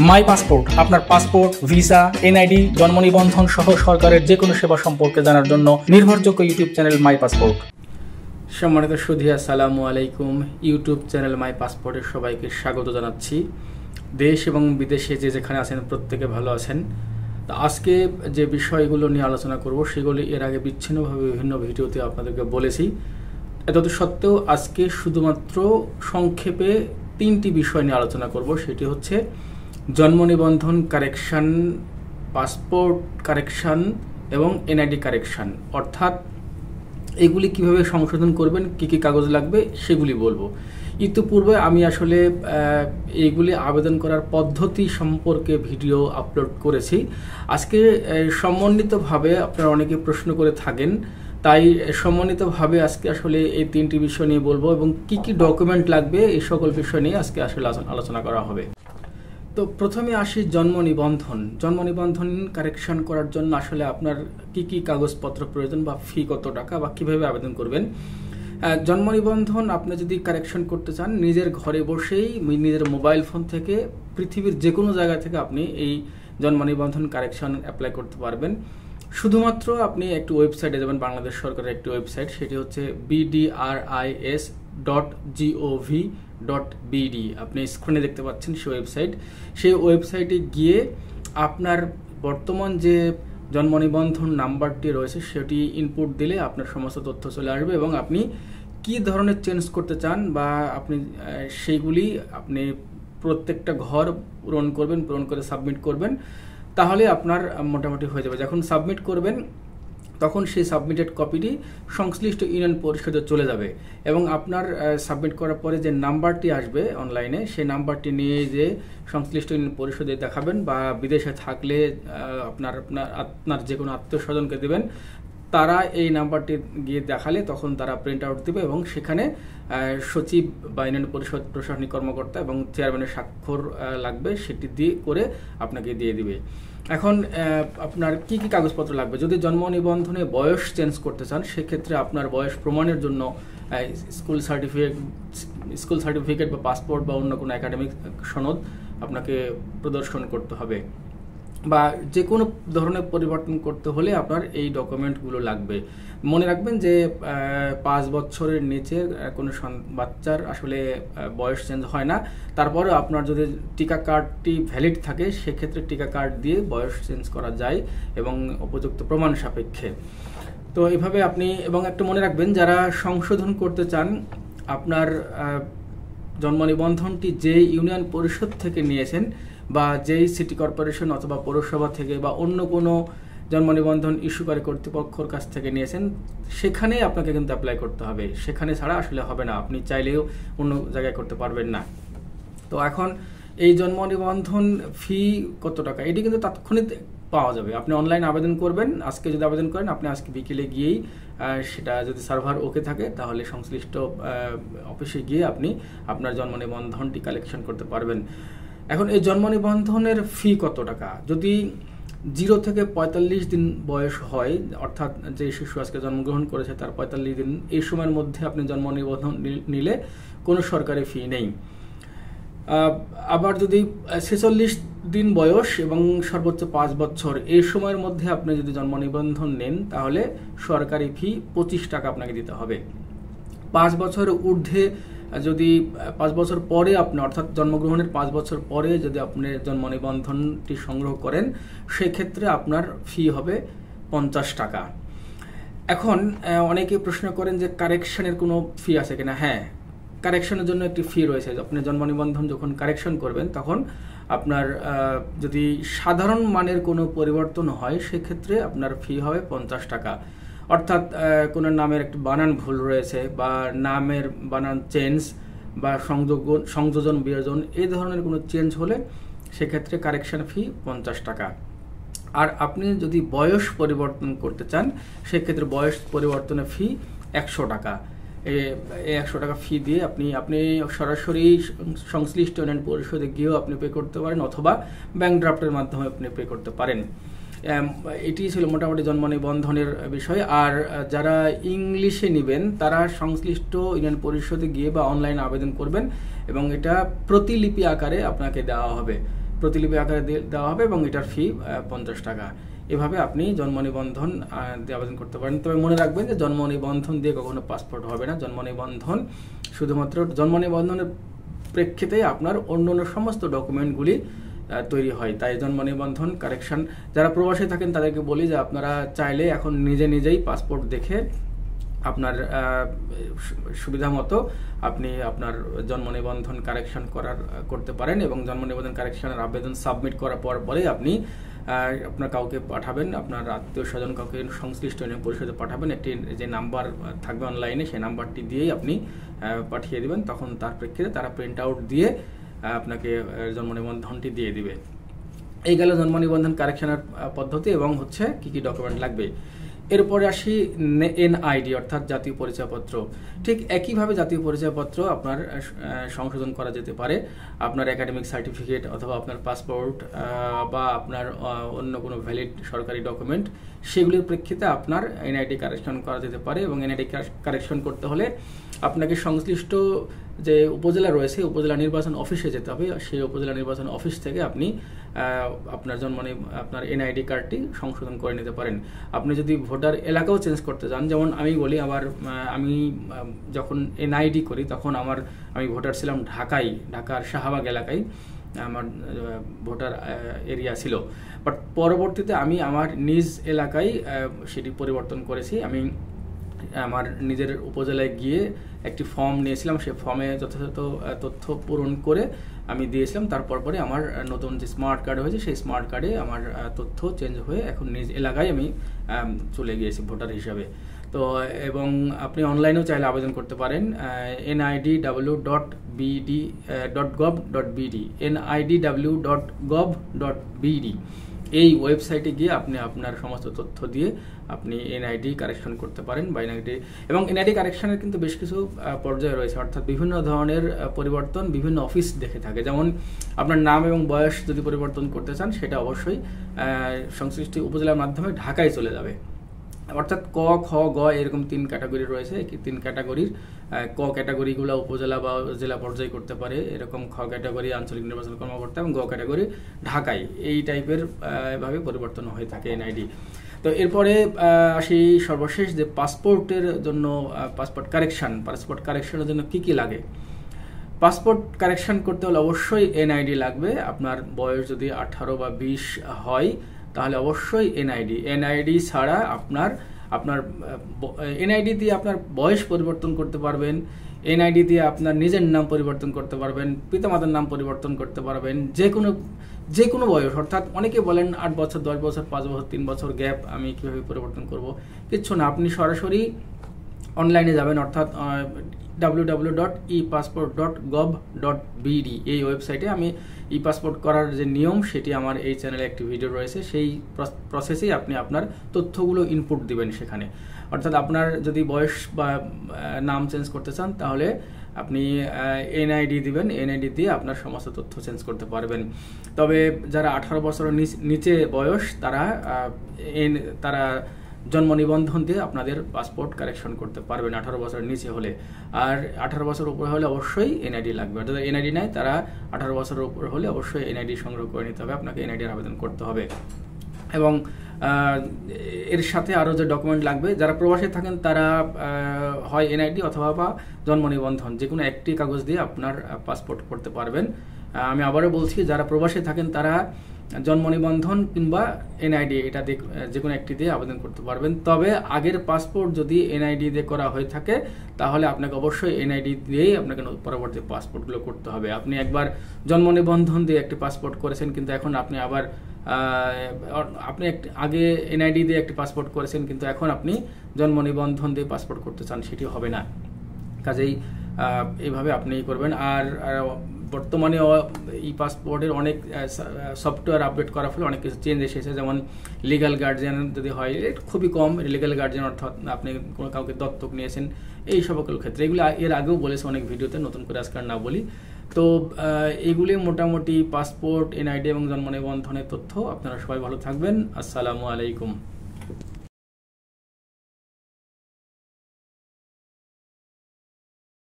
মাই passport আপনার passport, visa, NID, জন্ম নিবন্ধন সহ সরকারের যে কোনো সেবা সম্পর্কে জানার জন্য নির্ভরযোগ্য ইউটিউব চ্যানেল মাই পাসপোর্ট। সম্মানিত সুধী, আসসালামু আলাইকুম। ইউটিউব চ্যানেল মাই পাসপোর্টের সবাইকে স্বাগত জানাচ্ছি। দেশ এবং বিদেশে যে যেখানে আছেন প্রত্যেকে ভালো আছেন। তা আজকে যে বিষয়গুলো নিয়ে আলোচনা করব সেগুলি এর আগে বিচ্ছিন্নভাবে বিভিন্ন ভিডিওতে আপনাদেরকে বলেছি। এত সত্ত্বেও আজকে শুধুমাত্র সংক্ষেপে তিনটি বিষয় নিয়ে আলোচনা করব। সেটি হচ্ছে জন্ম নিবন্ধন কারেকশান, পাসপোর্ট কারেকশান এবং এনআইডি কারেকশান, অর্থাৎ এগুলি কিভাবে সংশোধন করবেন, কি কি কাগজ লাগবে সেগুলি বলবো। ইতিপূর্বে আমি আসলে এইগুলি আবেদন করার পদ্ধতি সম্পর্কে ভিডিও আপলোড করেছি। আজকে সমন্বিতভাবে আপনারা অনেকে প্রশ্ন করে থাকেন, তাই সমন্বিতভাবে আজকে আসলে এই তিনটি বিষয় নিয়ে বলবো এবং কি কি ডকুমেন্ট লাগবে এই সকল বিষয় নিয়ে আজকে আসলে আলোচনা করা হবে। তো প্রথমে আসি জন্ম নিবন্ধন। জন্ম নিবন্ধন কারেকশন করার জন্য আসলে আপনার কি কি কাগজপত্র প্রয়োজন বা ফি কত টাকা বা কিভাবে আবেদন করবেন। জন্ম নিবন্ধন আপনি যদি কারেকশন করতে চান নিজের ঘরে বসেই নিজের মোবাইল ফোন থেকে পৃথিবীর যে কোনো জায়গা থেকে আপনি এই জন্ম নিবন্ধন কারেকশন অ্যাপ্লাই করতে পারবেন। শুধুমাত্র আপনি একটি ওয়েবসাইটে যাবেন, বাংলাদেশ সরকারের একটি ওয়েবসাইট, সেটি হচ্ছে bdris.gov.bd। আপনি স্ক্রিনে দেখতে পাচ্ছেন সেই ওয়েবসাইট। সেই ওয়েবসাইটে গিয়ে আপনার বর্তমান যে জন্ম নিবন্ধন নাম্বারটি রয়েছে সেটি ইনপুট দিলে আপনার সমস্ত তথ্য চলে আসবে এবং আপনি কি ধরনের চেঞ্জ করতে চান বা আপনি সেইগুলি আপনি প্রত্যেকটা ঘর পূরণ করবেন, পূরণ করে সাবমিট করবেন, তাহলে আপনার মোটামুটি হয়ে যাবে। যখন সাবমিট করবেন তখন সেই সাবমিটেড কপিটি সংশ্লিষ্ট ইউনিয়ন পরিষদে চলে যাবে এবং আপনার সাবমিট করার পরে যে নাম্বারটি আসবে অনলাইনে সেই নাম্বারটি নিয়ে যে সংশ্লিষ্ট ইউনিয়ন পরিষদে দেখাবেন বা বিদেশে থাকলে আপনার যে কোনো আত্মীয় স্বজনকে দেবেন, তারা এই নাম্বারটি গিয়ে দেখালে তখন তারা প্রিন্ট আউট দেবে এবং সেখানে সচিব বা ইউনিয়ন পরিষদ প্রশাসনিক কর্মকর্তা এবং চেয়ারম্যানের স্বাক্ষর লাগবে, সেটি দিয়ে করে আপনাকে দিয়ে দিবে। এখন আপনার কি কি কাগজপত্র লাগবে। যদি জন্ম নিবন্ধনে বয়স চেঞ্জ করতে চান সেক্ষেত্রে আপনার বয়স প্রমাণের জন্য স্কুল সার্টিফিকেট বা পাসপোর্ট বা অন্য কোনো একাডেমিক সনদ আপনাকে প্রদর্শন করতে হবে, বা যে কোনো ধরনের পরিবর্তন করতে হলে আপনার এই ডকুমেন্টগুলো লাগবে। মনে রাখবেন যে 5 বছরের নিচে কোনো বাচ্চার আসলে বয়স চেঞ্জ হয় না। তারপরে আপনার যদি টিকা কার্ডটি ভ্যালিড থাকে সেক্ষেত্রে টিকা কার্ড দিয়ে বয়স চেঞ্জ করা যায় এবং উপযুক্ত প্রমাণ সাপেক্ষে। তো এভাবে আপনি এবং একটা মনে রাখবেন, যারা সংশোধন করতে চান আপনার জন্ম নিবন্ধনটি যে ইউনিয়ন পরিষদ থেকে নিয়েছেন বা যেই সিটি কর্পোরেশন অথবা পৌরসভা থেকে বা অন্য কোনো জন্ম নিবন্ধন ইস্যুকারী কর্তৃপক্ষের কাছ থেকে নিয়েছেন সেখানে আপনাকে কিন্তু অ্যাপ্লাই করতে হবে। সেখানে ছাড়া আসলে হবে না, আপনি চাইলেও অন্য জায়গায় করতে পারবেন না। তো এখন এই জন্ম নিবন্ধন ফি কত টাকা, এটি কিন্তু তাৎক্ষণিক পাওয়া যাবে। আপনি অনলাইন আবেদন করবেন, আজকে যদি আবেদন করেন আপনি আজকে বিকেলে গিয়েই সেটা যদি সার্ভার ওকে থাকে তাহলে সংশ্লিষ্ট অফিসে গিয়ে আপনি আপনার জন্ম নিবন্ধনটি কালেকশন করতে পারবেন। এখন এই জন্ম নিবন্ধনের ফি কত টাকা। যদি 0 থেকে 45 দিন বয়স হয়, অর্থাৎ যে শিশু আজকে জন্মগ্রহণ করেছে তার 45 দিন, এই সময়ের মধ্যে আপনি জন্ম নিবন্ধন নিলে কোনো সরকারি ফি নেই। আবার যদি 46 দিন বয়স এবং সর্বোচ্চ 5 বছর এই সময়ের মধ্যে আপনি যদি জন্ম নিবন্ধন নেন তাহলে সরকারি ফি 25 টাকা আপনাকে দিতে হবে। 5 বছরের ঊর্ধ্বে যদি 5 বছর পরে আপনি অর্থাৎ জন্মগ্রহণের 5 বছর পরে যদি আপনি জন্ম নিবন্ধনটি সংগ্রহ করেন সেক্ষেত্রে আপনার ফি হবে 50 টাকা। এখন অনেকে প্রশ্ন করেন যে কারেকশনের কোনো ফি আছে কিনা। হ্যাঁ, কারেকশনের জন্য একটি ফি রয়েছে। আপনি জন্ম নিবন্ধন যখন কারেকশন করবেন তখন আপনার যদি সাধারণ মানের কোনো পরিবর্তন হয় সেক্ষেত্রে আপনার ফি হবে 50 টাকা। অর্থাৎ কোনো নামের একটি বানান ভুল রয়েছে বা নামের বানান চেঞ্জ বা সংযোজন বিয়োজন এই ধরনের কোনো চেঞ্জ হলে সেক্ষেত্রে কারেকশন ফি 50 টাকা। আর আপনি যদি বয়স পরিবর্তন করতে চান সেক্ষেত্রে বয়স পরিবর্তনের ফি 100 টাকা। এই 100 টাকা ফি দিয়ে আপনি সরাসরি সংশ্লিষ্ট ইউনিয়ন পরিষদে গিয়েও আপনি পে করতে পারেন অথবা ব্যাংক ড্রাফটের মাধ্যমে আপনি পে করতে পারেন। এটি ছিল মোটামুটি জন্ম নিবন্ধনের বিষয়। আর যারা ইংলিশে নেবেন তারা সংশ্লিষ্ট ইউনিয়ন পরিষদে গিয়ে বা অনলাইন আবেদন করবেন এবং এটা প্রতিলিপি আকারে আপনাকে দেওয়া হবে। প্রতিলিপি আকারে দেওয়া হবে এবং এটার ফি 50 টাকা। এভাবে আপনি জন্ম নিবন্ধন দিয়ে আবেদন করতে পারেন। তবে মনে রাখবেন যে জন্ম নিবন্ধন দিয়ে কখনো পাসপোর্ট হবে না। জন্ম নিবন্ধন শুধুমাত্র জন্ম নিবন্ধনের প্রেক্ষিতে আপনার অন্য সমস্ত ডকুমেন্টগুলি তৈরি হয়। তাই জন্ম নিবন্ধন কারেকশন যারা প্রবাসী থাকেন তাদেরকে বলি যে আপনারা চাইলে এখন নিজেই পাসপোর্ট দেখে আপনার সুবিধা মতো আপনি আপনার জন্ম নিবন্ধন কারেকশন করতে পারেন এবং জন্ম নিবন্ধন কারেকশনের আবেদন সাবমিট করার পরে আপনি আপনার কাউকে পাঠাবেন, আপনার আত্মীয় স্বজন কাউকে সংশ্লিষ্ট ইউনিয়ন পরিষদে পাঠাবেন। একটি যে নাম্বার থাকবে অনলাইনে সেই নাম্বারটি দিয়েই আপনি পাঠিয়ে দেবেন। তখন তার প্রেক্ষিতে তারা প্রিন্ট আউট দিয়ে আপনাকে জন্ম নিবন্ধনটি দিয়ে দিবে। এই গেল জন্ম নিবন্ধন কারেকশনের পদ্ধতি এবং হচ্ছে কি কি ডকুমেন্ট লাগবে। এরপরে আসি এনআইডি অর্থাৎ জাতীয় পরিচয়পত্র। ঠিক একইভাবে জাতীয় পরিচয়পত্র আপনার সংশোধন করা যেতে পারে। আপনার একাডেমিক সার্টিফিকেট অথবা আপনার পাসপোর্ট বা আপনার অন্য কোনো ভ্যালিড সরকারি ডকুমেন্ট, সেগুলির প্রেক্ষিতে আপনার এনআইডি কারেকশন করা যেতে পারে। এবং এনআইডি কারেকশন করতে হলে আপনাকে সংশ্লিষ্ট যে উপজেলা রয়েছে উপজেলা নির্বাচন অফিসে যেতে হবে। সেই উপজেলা নির্বাচন অফিস থেকে আপনি আপনার আপনার এনআইডি কার্ডটি সংশোধন করে নিতে পারেন। আপনি যদি ভোটার এলাকাও চেঞ্জ করতে চান, যেমন আমি বলি আমি যখন এনআইডি করি তখন আমি ভোটার ছিলাম ঢাকার শাহবাগ এলাকায় আমার ভোটার এরিয়া ছিল, বাট পরবর্তীতে আমি আমার নিজ এলাকায় সেটি পরিবর্তন করেছি। আমি আমার নিজের উপজেলায় গিয়ে একটি ফর্ম নিয়েছিলাম, সেই ফর্মে যথাযথ তথ্য পূরণ করে আমি দিয়েছিলাম। তারপর আমার নতুন যে স্মার্ট কার্ড হয়েছে সেই স্মার্ট কার্ডে আমার তথ্য চেঞ্জ হয়ে এখন নিজ এলাকায় আমি চলে গিয়েছি ভোটার হিসাবে। তো এবং আপনি অনলাইনেও চাইলে আবেদন করতে পারেন nidw.bd.gov.bd nidw.gov.bd এই ওয়েবসাইটে গিয়ে আপনি আপনার সমস্ত তথ্য দিয়ে আপনি এনআইডি কারেকশন করতে পারেন বা এনআইডি। এবং এনআইডি কারেকশনের কিন্তু বেশ কিছু পর্যায়ে রয়েছে, অর্থাৎ বিভিন্ন ধরনের পরিবর্তন বিভিন্ন অফিস দেখে থাকে। যেমন আপনার নাম এবং বয়স যদি পরিবর্তন করতে চান সেটা অবশ্যই সংশ্লিষ্ট উপজেলার মাধ্যমে ঢাকায় চলে যাবে। অর্থাৎ ক, খ, গ এরকম 3 ক্যাটাগরি রয়েছে। 3 ক্যাটাগরির ক ক্যাটাগরিগুলো উপজেলা বা জেলা পর্যায়ে করতে পারে, এরকম খ ক্যাটাগরি আঞ্চলিক নির্বাচন কর্মকর্তা এবং গ ক্যাটাগরি ঢাকায়। এই টাইপের এভাবে পরিবর্তন হয়ে থাকে এনআইডি। তো এরপরে আসি সর্বশেষ যে পাসপোর্টের জন্য পাসপোর্ট কারেকশনের জন্য কি কি লাগে। পাসপোর্ট কারেকশন করতে হলে অবশ্যই এনআইডি লাগবে। আপনার বয়স যদি 18 বা 20 হয় তাহলে অবশ্যই এনআইডি ছাড়া আপনার এনআইডি দিয়ে আপনার বয়স পরিবর্তন করতে পারবেন, এনআইডি দিয়ে আপনার নিজের নাম পরিবর্তন করতে পারবেন, পিতামাতার নাম পরিবর্তন করতে পারবেন, যে কোনো বয়স। অর্থাৎ অনেকে বলেন 8 বছর, 10 বছর, 5 বছর, 3 বছর গ্যাপ আমি কীভাবে পরিবর্তন করব। কিচ্ছু না, আপনি সরাসরি অনলাইনে যাবেন, অর্থাৎ www.epassport.gov.bd এই ওয়েবসাইটে আমি ই পাসপোর্ট করার যে নিয়ম সেটি আমার এই চ্যানেলে একটি ভিডিও রয়েছে। সেই প্রসেসেই আপনি আপনার তথ্যগুলো ইনপুট দিবেন সেখানে। অর্থাৎ আপনার যদি বয়স বা নাম চেঞ্জ করতে চান তাহলে আপনি এনআইডি দিবেন, এনআইডি দিয়ে আপনার সমস্ত তথ্য চেঞ্জ করতে পারবেন। তবে যারা 18 বছরের নিচে বয়স তারা জন্ম নিবন্ধন দিয়ে আপনাদের পাসপোর্ট কারেকশন করতে পারবেন 18 বছরের নিচে হলে। আর 18 বছর উপরে হলে অবশ্যই এনআইডি লাগবে। অর্থাৎ এনআইডি নাই তারা 18 বছরের উপরে হলে অবশ্যই এনআইডি সংগ্রহ করে নিতে হবে, আপনাকে এনআইডির আবেদন করতে হবে। এবং এর সাথে আরও যে ডকুমেন্ট লাগবে, যারা প্রবাসী থাকেন তারা হয় এনআইডি অথবা বা জন্ম নিবন্ধন যে কোনো একটি কাগজ দিয়ে আপনার পাসপোর্ট করতে পারবেন। আমি আবারও বলছি, যারা প্রবাসী থাকেন তারা জন্ম নিবন্ধন কিংবা এনআইডি এটা যে কোনো একটি দিয়ে আবেদন করতে পারবেন। তবে আগের পাসপোর্ট যদি এনআইডি দিয়ে করা হয়ে থাকে তাহলে আপনাকে অবশ্যই এনআইডি দিয়েই আপনাকে পরবর্তী পাসপোর্টগুলো করতে হবে। আপনি একবার জন্ম নিবন্ধন দিয়ে একটি পাসপোর্ট করেছেন কিন্তু এখন আপনি আগে এনআইডি দিয়ে একটি পাসপোর্ট করেছেন কিন্তু এখন আপনি জন্ম নিবন্ধন দিয়ে পাসপোর্ট করতে চান, সেটি হবে না। কাজেই এইভাবে আপনি করবেন। আর বর্তমানে ই পাসপোর্টের অনেক সফটওয়্যার আপডেট করার ফলে অনেক কিছু চেঞ্জ এসেছে। যেমন লিগ্যাল গার্জিয়ান যদি হয়, খুবই কম লিগ্যাল গার্জিয়ান অর্থাৎ আপনি কোনো কাউকে দত্তক নিয়েছেন, এই সকল ক্ষেত্রে এগুলো এর আগেও বলেছে অনেক ভিডিওতে, নতুন করে আজকাল না বলি। তো এগুলি মোটামুটি পাসপোর্ট, এনআইডি এবং জন্ম নিবন্ধনের তথ্য। আপনারা সবাই ভালো থাকবেন। আসসালামু আলাইকুম।